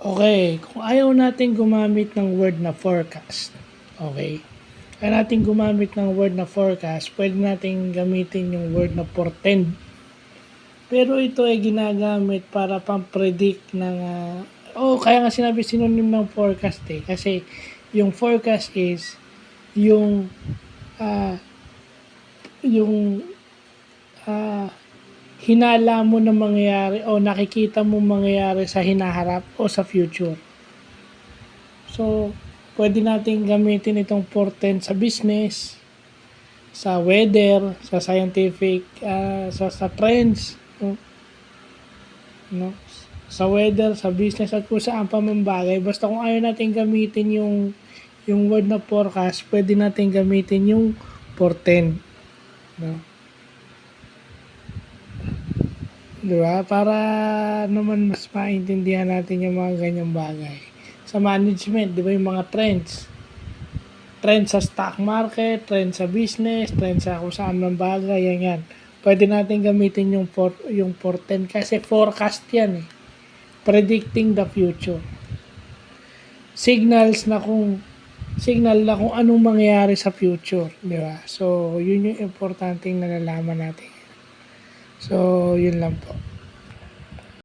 Okay, kung ayaw natin gumamit ng word na forecast, okay, ayaw natin gumamit ng word na forecast, pwede natin gamitin yung word na portend. Pero ito ay ginagamit para pang-predict ng, kaya nga sinabi synonym ng forecast eh. Kasi yung forecast is yung, ah, yung, ah, hinala mo na mangyayari o nakikita mo mangyayari sa hinaharap o sa future. So, pwede natin gamitin itong portend sa business, sa weather, sa scientific, sa trends, no? Sa weather, sa business at kung saan pa man bagay. Basta kung ayaw natin gamitin yung word na forecast, pwede natin gamitin yung portend. No? Diba? Para naman mas maintindihan natin yung mga ganyang bagay. Sa management, di ba yung mga trends? Trend sa stock market, trend sa business, trend sa kung saan man bagay, yan. Pwede natin gamitin yung portend kasi forecast yan eh. Predicting the future. Signal na kung anong mangyayari sa future, di ba? So, yun yung importanteng nalalaman natin. So, yun lang po.